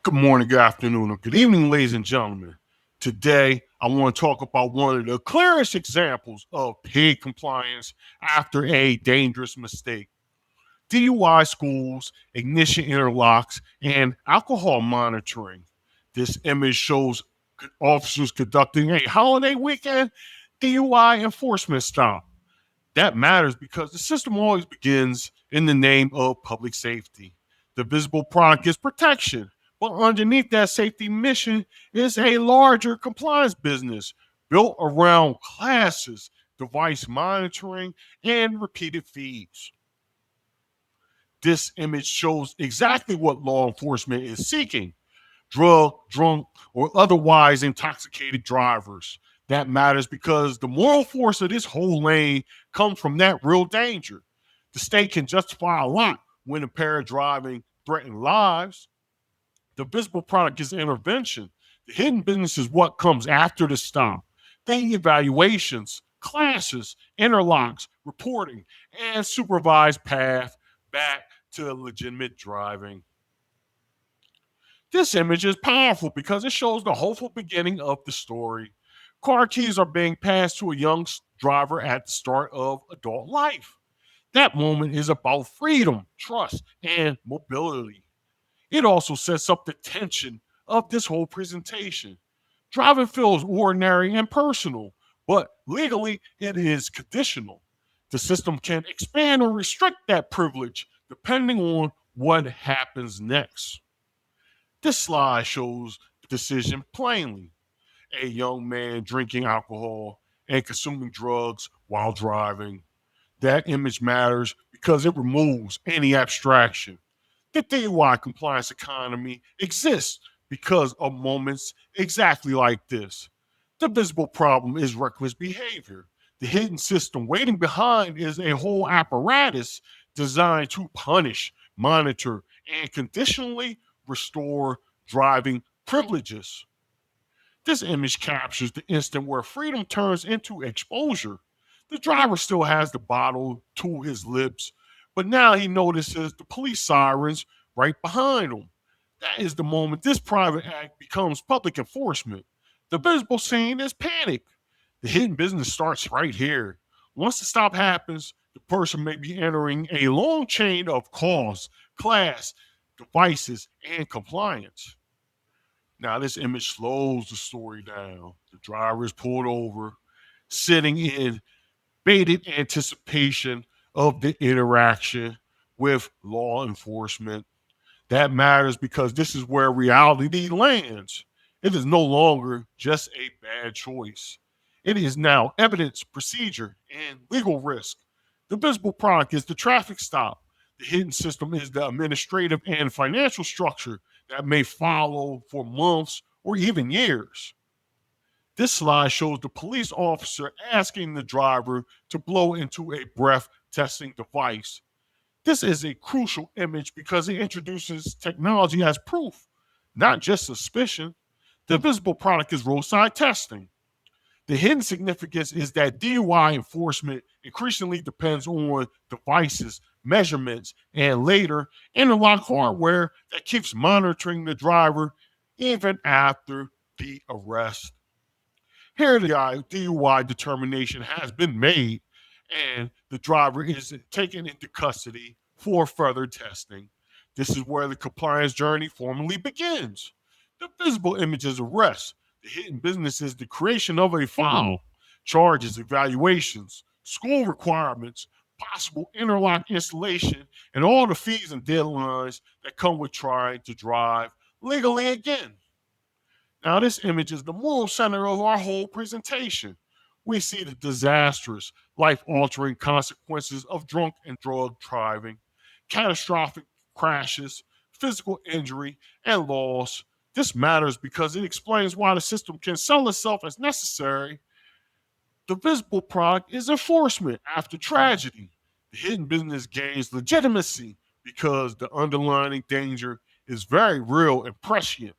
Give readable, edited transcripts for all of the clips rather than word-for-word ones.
Good morning, good afternoon, or good evening, ladies and gentlemen. Today, I want to talk about one of the clearest examples of paid compliance after a dangerous mistake. DUI schools, ignition interlocks, and alcohol monitoring. This image shows officers conducting a holiday weekend DUI enforcement stop. That matters because the system always begins in the name of public safety. The visible product is protection, but underneath that safety mission is a larger compliance business built around classes, device monitoring, and repeated feeds. This image shows exactly what law enforcement is seeking: drug, drunk, or otherwise intoxicated drivers. That matters because the moral force of this whole lane comes from that real danger. The state can justify a lot when impaired driving threatens lives. The visible product is intervention. The hidden business is what comes after the stop. The evaluations, classes, interlocks, reporting, and supervised path back to legitimate driving. This image is powerful because it shows the hopeful beginning of the story. Car keys are being passed to a young driver at the start of adult life. That moment is about freedom, trust, and mobility. It also sets up the tension of this whole presentation. Driving feels ordinary and personal, but legally it is conditional. The system can expand or restrict that privilege depending on what happens next. This slide shows the decision plainly. A young man drinking alcohol and consuming drugs while driving. That image matters because it removes any abstraction. The DUI compliance economy exists because of moments exactly like this. The visible problem is reckless behavior. The hidden system waiting behind is a whole apparatus designed to punish, monitor, and conditionally restore driving privileges. This image captures the instant where freedom turns into exposure. The driver still has the bottle to his lips, but now he notices the police sirens right behind him. That is the moment this private act becomes public enforcement. The visible scene is panic. The hidden business starts right here. Once the stop happens, the person may be entering a long chain of cause, class, devices, and compliance. Now, this image slows the story down. The driver is pulled over, sitting in bated anticipation of the interaction with law enforcement. That matters because this is where reality lands. It is no longer just a bad choice. It is now evidence, procedure, and legal risk. The visible product is the traffic stop. The hidden system is the administrative and financial structure that may follow for months or even years. This slide shows the police officer asking the driver to blow into a breath testing device. This is a crucial image because it introduces technology as proof, not just suspicion. The visible product is roadside testing. The hidden significance is that DUI enforcement increasingly depends on devices, measurements, and later interlock hardware that keeps monitoring the driver even after the arrest. Here, the DUI determination has been made, and the driver is taken into custody for further testing. This is where the compliance journey formally begins. The visible image is arrest. The hidden business is the creation of a file, charges, evaluations, school requirements, possible interlock installation, and all the fees and deadlines that come with trying to drive legally again. Now, this image is the moral center of our whole presentation. We see the disastrous, life altering consequences of drunk and drug driving, catastrophic crashes, physical injury, and loss. This matters because it explains why the system can sell itself as necessary. The visible product is enforcement after tragedy. The hidden business gains legitimacy because the underlying danger is very real and prescient.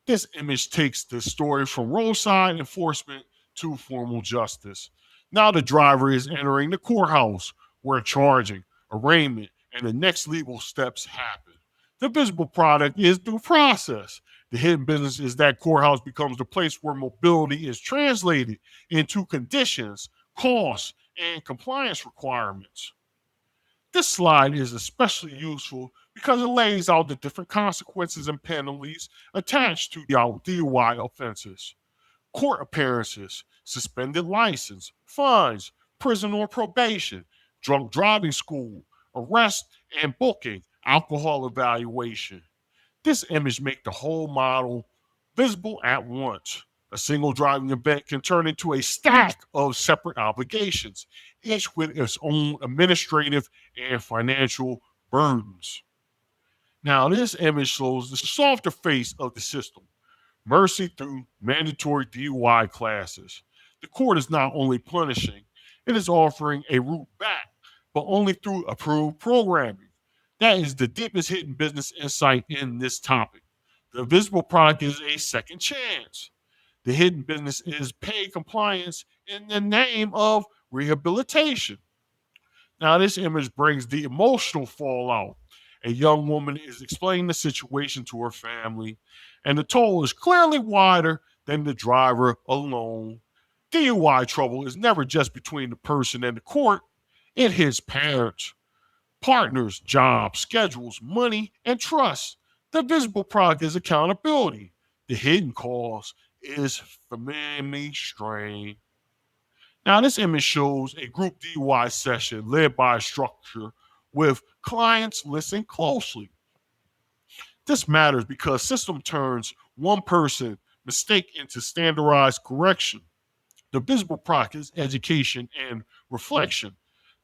This image takes the story from roadside enforcement to formal justice. Now the driver is entering the courthouse where charging, arraignment, and the next legal steps happen. The visible product is due process. The hidden business is that courthouse becomes the place where mobility is translated into conditions, costs, and compliance requirements. This slide is especially useful because it lays out the different consequences and penalties attached to the DUI offenses: court appearances, suspended license, fines, prison or probation, drunk driving school, arrest and booking, alcohol evaluation. This image makes the whole model visible at once. A single driving event can turn into a stack of separate obligations, each with its own administrative and financial burdens. Now, this image shows the softer face of the system: mercy through mandatory DUI classes. The court is not only punishing, it is offering a route back, but only through approved programming. That is the deepest hidden business insight in this topic. The visible product is a second chance. The hidden business is paid compliance in the name of rehabilitation. Now, this image brings the emotional fallout. A young woman is explaining the situation to her family, and the toll is clearly wider than the driver alone. DUI trouble is never just between the person and the court, it hits parents, partners, jobs, schedules, money, and trust. The visible product is accountability. The hidden cause is family strain. Now, this image shows a group DUI session led by a structure with clients listening closely. This matters because system turns one person mistake into standardized correction. The visible product is education and reflection.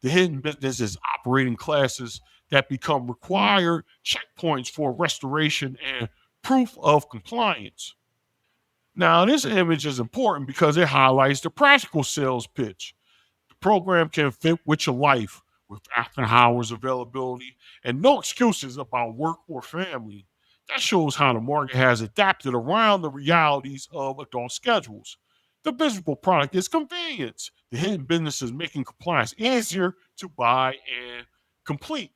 The hidden business is operating classes that become required checkpoints for restoration and proof of compliance. Now, this image is important because it highlights the practical sales pitch. The program can fit with your life with after hours availability and no excuses about work or family. That shows how the market has adapted around the realities of adult schedules. The visible product is convenience. The hidden business is making compliance easier to buy and complete.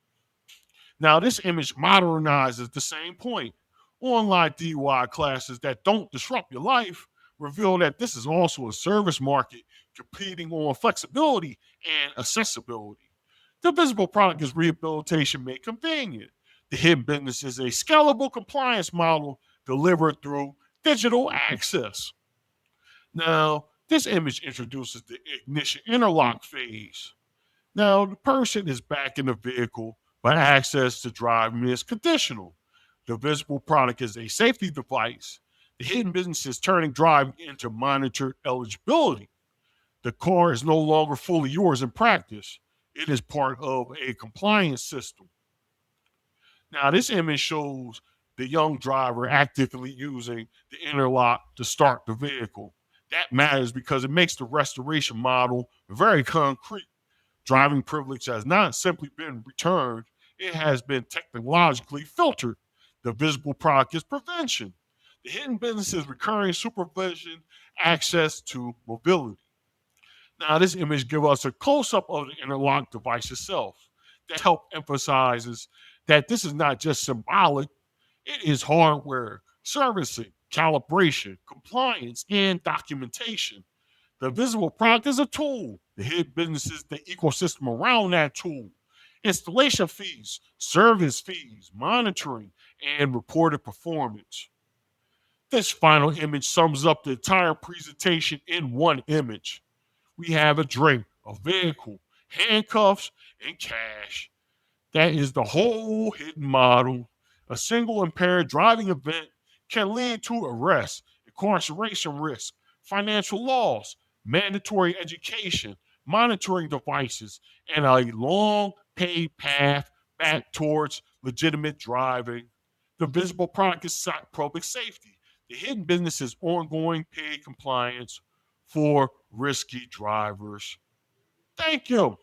Now, this image modernizes the same point. Online DUI classes that don't disrupt your life reveal that this is also a service market competing on flexibility and accessibility. The visible product is rehabilitation made convenient. The hidden business is a scalable compliance model delivered through digital access. Now, this image introduces the ignition-interlock phase. Now, the person is back in the vehicle, but access to driving is conditional. The visible product is a safety device. The hidden business is turning driving into monitored eligibility. The car is no longer fully yours in practice, it is part of a compliance system. Now, this image shows the young driver actively using the interlock to start the vehicle. That matters because it makes the restoration model very concrete. Driving privilege has not simply been returned, it has been technologically filtered. The visible product is prevention. The hidden business is recurring supervision, access to mobility. Now, this image gives us a close up of the interlock device itself. That help emphasizes that this is not just symbolic, it is hardware, servicing, calibration, compliance, and documentation. The visible product is a tool. The hidden business is the ecosystem around that tool. Installation fees, service fees, monitoring, and reported performance. This final image sums up the entire presentation in one image. We have a drink, a vehicle, handcuffs, and cash. That is the whole hidden model. A single impaired driving event can lead to arrest, incarceration risk, financial loss, mandatory education, monitoring devices, and a long paid path back towards legitimate driving. The visible product is public safety. The hidden business is ongoing paid compliance for risky drivers. Thank you.